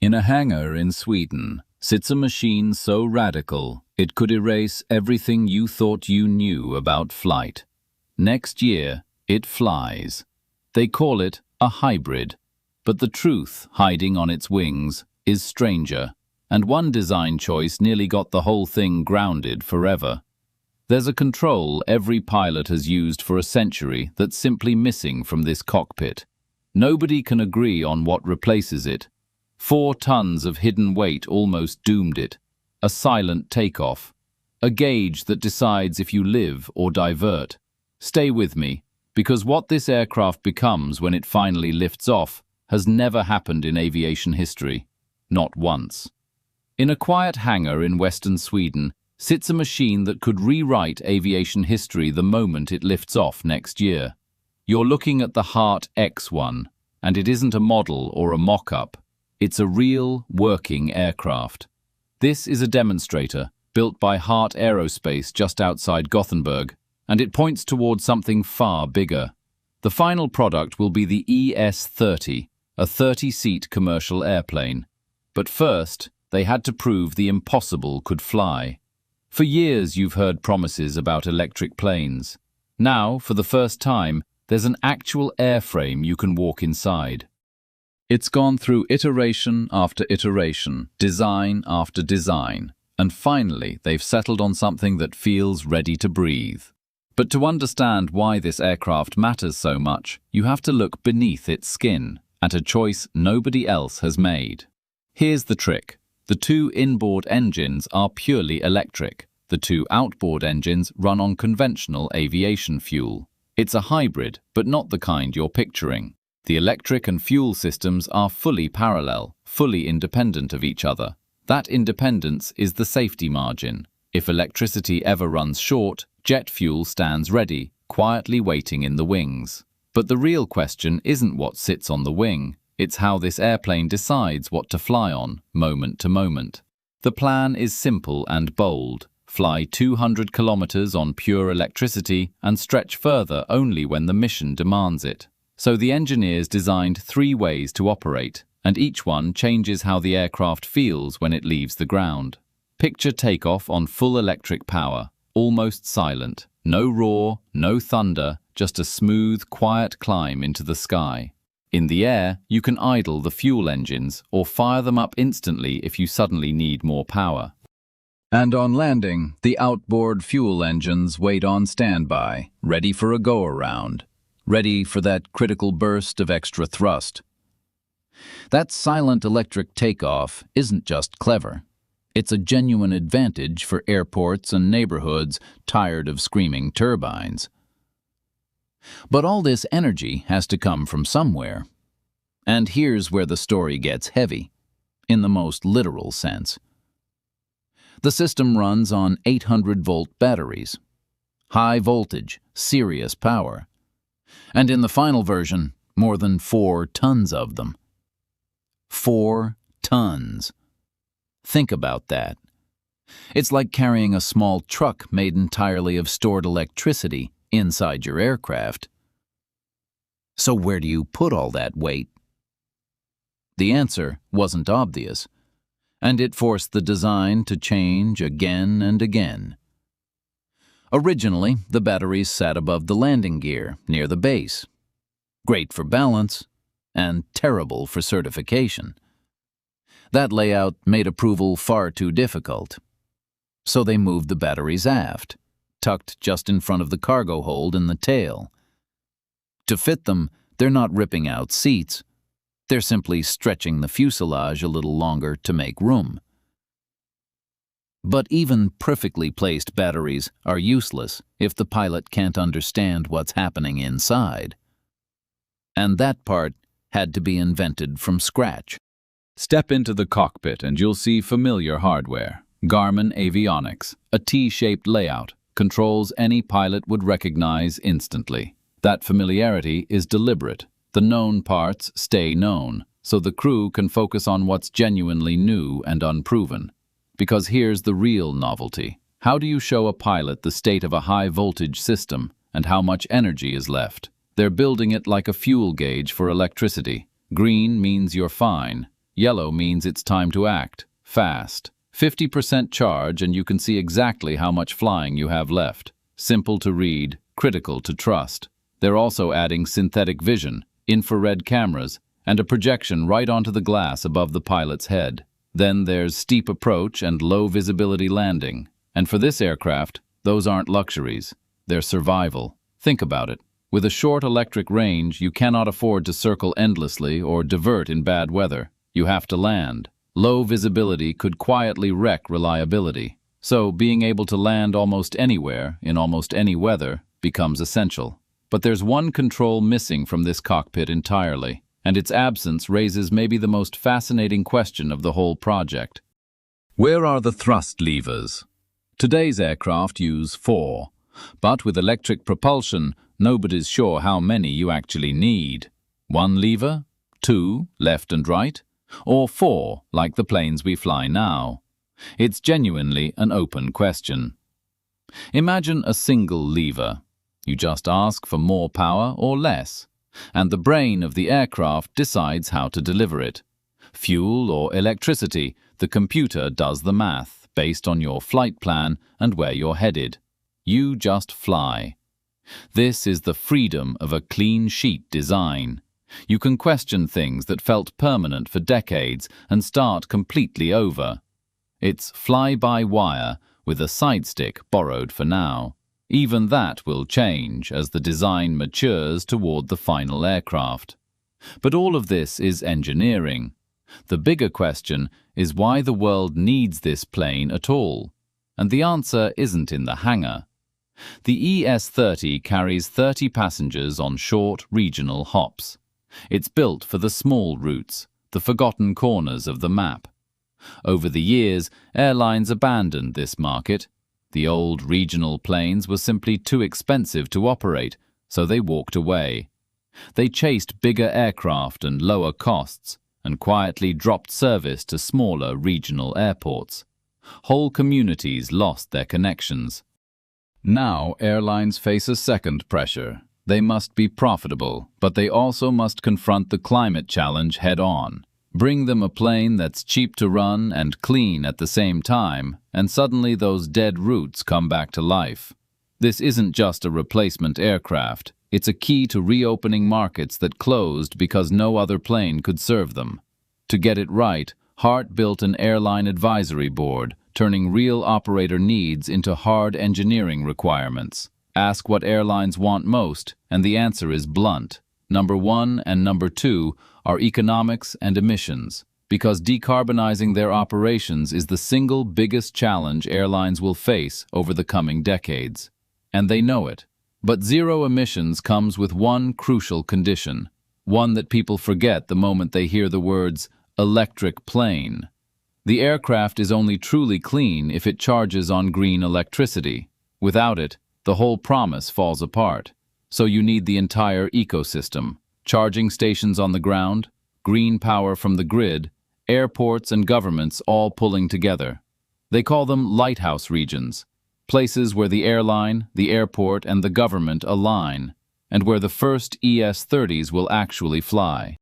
In a hangar in Sweden sits a machine so radical it could erase everything you thought you knew about flight. Next year, it flies. They call it a hybrid, but the truth hiding on its wings is stranger, and one design choice nearly got the whole thing grounded forever. There's a control every pilot has used for a century that's simply missing from this cockpit. Nobody can agree on what replaces it. 4 tons of hidden weight almost doomed it. A silent takeoff. A gauge that decides if you live or divert. Stay with me, because what this aircraft becomes when it finally lifts off has never happened in aviation history. Not once. In a quiet hangar in western Sweden sits a machine that could rewrite aviation history the moment it lifts off next year. You're looking at the Heart X1, and it isn't a model or a mock-up. It's a real, working aircraft. This is a demonstrator, built by Heart Aerospace just outside Gothenburg, and it points towards something far bigger. The final product will be the ES-30, a 30-seat commercial airplane. But first, they had to prove the impossible could fly. For years you've heard promises about electric planes. Now, for the first time, there's an actual airframe you can walk inside. It's gone through iteration after iteration, design after design, and finally they've settled on something that feels ready to breathe. But to understand why this aircraft matters so much, you have to look beneath its skin, at a choice nobody else has made. Here's the trick. The 2 inboard engines are purely electric. The 2 outboard engines run on conventional aviation fuel. It's a hybrid, but not the kind you're picturing. The electric and fuel systems are fully parallel, fully independent of each other. That independence is the safety margin. If electricity ever runs short, jet fuel stands ready, quietly waiting in the wings. But the real question isn't what sits on the wing. It's how this airplane decides what to fly on, moment to moment. The plan is simple and bold. Fly 200 kilometers on pure electricity and stretch further only when the mission demands it. So the engineers designed 3 ways to operate, and each one changes how the aircraft feels when it leaves the ground. Picture takeoff on full electric power, almost silent. No roar, no thunder, just a smooth, quiet climb into the sky. In the air, you can idle the fuel engines or fire them up instantly if you suddenly need more power. And on landing, the outboard fuel engines wait on standby, ready for a go-around, ready for that critical burst of extra thrust. That silent electric takeoff isn't just clever. It's a genuine advantage for airports and neighborhoods tired of screaming turbines. But all this energy has to come from somewhere. And here's where the story gets heavy, in the most literal sense. The system runs on 800-volt batteries. High voltage, serious power. And in the final version, more than 4 tons of them. 4 tons. Think about that. It's like carrying a small truck made entirely of stored electricity inside your aircraft. So where do you put all that weight? The answer wasn't obvious, and it forced the design to change again and again. Originally, the batteries sat above the landing gear, near the base. Great for balance, and terrible for certification. That layout made approval far too difficult. So they moved the batteries aft, tucked just in front of the cargo hold in the tail. To fit them, they're not ripping out seats. They're simply stretching the fuselage a little longer to make room. But even perfectly placed batteries are useless if the pilot can't understand what's happening inside. And that part had to be invented from scratch. Step into the cockpit and you'll see familiar hardware. Garmin avionics, a T-shaped layout, controls any pilot would recognize instantly. That familiarity is deliberate. The known parts stay known, so the crew can focus on what's genuinely new and unproven. Because here's the real novelty. How do you show a pilot the state of a high-voltage system and how much energy is left? They're building it like a fuel gauge for electricity. Green means you're fine. Yellow means it's time to act, fast. 50% charge and you can see exactly how much flying you have left. Simple to read, critical to trust. They're also adding synthetic vision, infrared cameras, and a projection right onto the glass above the pilot's head. Then there's steep approach and low visibility landing. And for this aircraft, those aren't luxuries. They're survival. Think about it. With a short electric range, you cannot afford to circle endlessly or divert in bad weather. You have to land. Low visibility could quietly wreck reliability. So being able to land almost anywhere, in almost any weather, becomes essential. But there's one control missing from this cockpit entirely, and its absence raises maybe the most fascinating question of the whole project. Where are the thrust levers? Today's aircraft use 4, but with electric propulsion, nobody's sure how many you actually need. 1 lever? 2, left and right? Or 4, like the planes we fly now? It's genuinely an open question. Imagine a single lever. You just ask for more power or less, and the brain of the aircraft decides how to deliver it. Fuel or electricity, the computer does the math based on your flight plan and where you're headed. You just fly. This is the freedom of a clean sheet design. You can question things that felt permanent for decades and start completely over. It's fly-by-wire with a side stick borrowed for now. Even that will change as the design matures toward the final aircraft. But all of this is engineering. The bigger question is why the world needs this plane at all. And the answer isn't in the hangar. The ES-30 carries 30 passengers on short regional hops. It's built for the small routes, the forgotten corners of the map. Over the years, airlines abandoned this market. The old regional planes were simply too expensive to operate, so they walked away. They chased bigger aircraft and lower costs, and quietly dropped service to smaller regional airports. Whole communities lost their connections. Now airlines face a second pressure. They must be profitable, but they also must confront the climate challenge head-on. Bring them a plane that's cheap to run and clean at the same time, and suddenly those dead routes come back to life. This isn't just a replacement aircraft. It's a key to reopening markets that closed because no other plane could serve them. To get it right, Hart built an airline advisory board, turning real operator needs into hard engineering requirements. Ask what airlines want most, and the answer is blunt. Number 1 and number 2 are economics and emissions, because decarbonizing their operations is the single biggest challenge airlines will face over the coming decades. And they know it. But zero emissions comes with one crucial condition, one that people forget the moment they hear the words electric plane. The aircraft is only truly clean if it charges on green electricity. Without it, the whole promise falls apart. So you need the entire ecosystem. Charging stations on the ground, green power from the grid, airports and governments all pulling together. They call them lighthouse regions, places where the airline, the airport, and the government align, and where the first ES-30s will actually fly.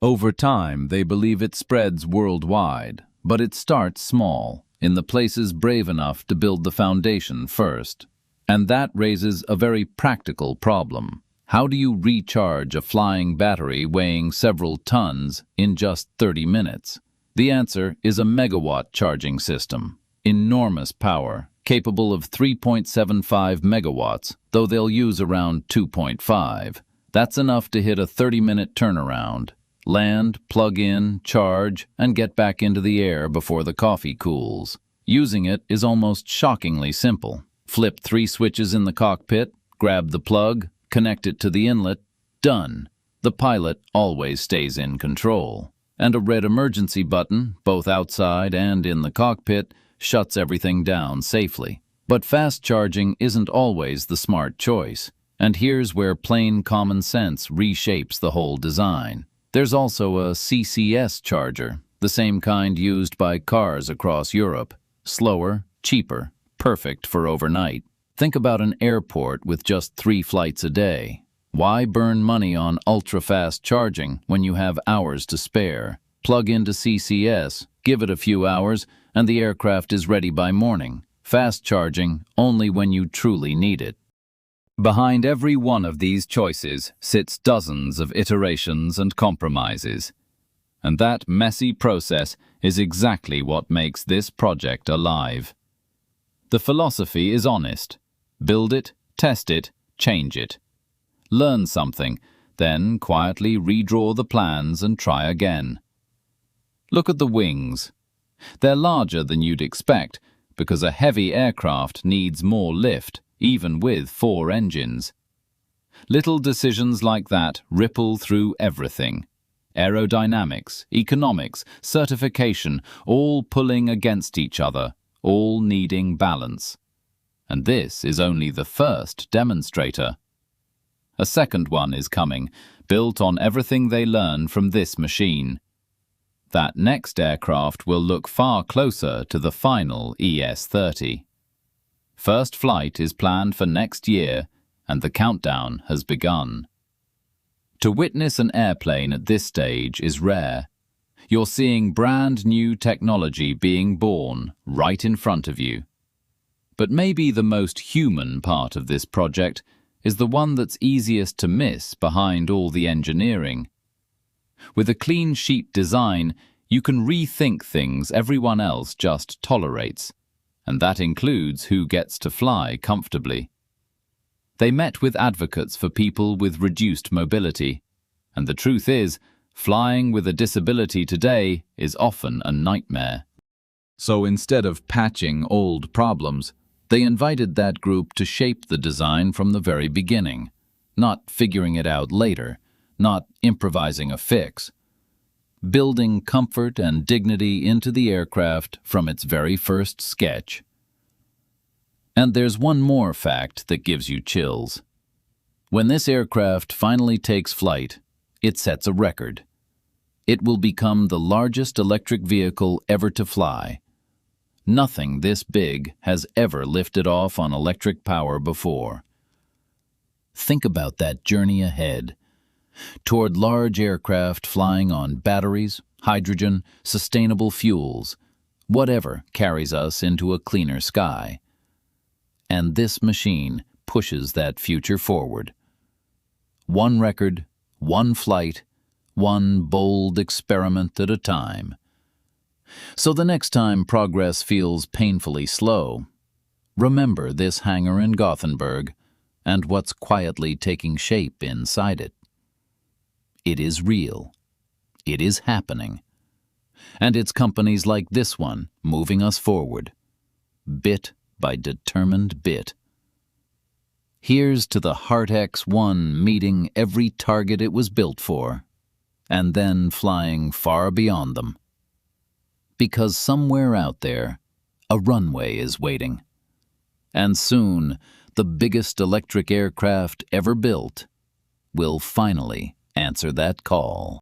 Over time, they believe it spreads worldwide, but it starts small, in the places brave enough to build the foundation first. And that raises a very practical problem. How do you recharge a flying battery weighing several tons in just 30 minutes? The answer is a megawatt charging system. Enormous power, capable of 3.75 megawatts, though they'll use around 2.5. That's enough to hit a 30-minute turnaround. Land, plug in, charge, and get back into the air before the coffee cools. Using it is almost shockingly simple. Flip 3 switches in the cockpit, grab the plug, connect it to the inlet, done. The pilot always stays in control. And a red emergency button, both outside and in the cockpit, shuts everything down safely. But fast charging isn't always the smart choice. And here's where plain common sense reshapes the whole design. There's also a CCS charger, the same kind used by cars across Europe. Slower, cheaper, perfect for overnight. Think about an airport with just 3 flights a day. Why burn money on ultra-fast charging when you have hours to spare? Plug into CCS, give it a few hours, and the aircraft is ready by morning. Fast charging only when you truly need it. Behind every one of these choices sits dozens of iterations and compromises. And that messy process is exactly what makes this project alive. The philosophy is honest. Build it, test it, change it. Learn something, then quietly redraw the plans and try again. Look at the wings. They're larger than you'd expect because a heavy aircraft needs more lift, even with 4 engines. Little decisions like that ripple through everything. Aerodynamics, economics, certification, all pulling against each other, all needing balance. And this is only the first demonstrator. A second one is coming, built on everything they learn from this machine. That next aircraft will look far closer to the final ES-30. First flight is planned for next year, and the countdown has begun. To witness an airplane at this stage is rare. You're seeing brand new technology being born right in front of you. But maybe the most human part of this project is the one that's easiest to miss behind all the engineering. With a clean sheet design, you can rethink things everyone else just tolerates, and that includes who gets to fly comfortably. They met with advocates for people with reduced mobility, and the truth is, flying with a disability today is often a nightmare. So instead of patching old problems, they invited that group to shape the design from the very beginning, not figuring it out later, not improvising a fix. Building comfort and dignity into the aircraft from its very first sketch. And there's one more fact that gives you chills. When this aircraft finally takes flight, it sets a record. It will become the largest electric vehicle ever to fly. Nothing this big has ever lifted off on electric power before. Think about that journey ahead, toward large aircraft flying on batteries, hydrogen, sustainable fuels, whatever carries us into a cleaner sky. And this machine pushes that future forward. One record, one flight, one bold experiment at a time. So the next time progress feels painfully slow, remember this hangar in Gothenburg and what's quietly taking shape inside it. It is real. It is happening. And it's companies like this one moving us forward, bit by determined bit. Here's to the Heart X-1 meeting every target it was built for, and then flying far beyond them. Because somewhere out there, a runway is waiting. And soon, the biggest electric aircraft ever built will finally answer that call.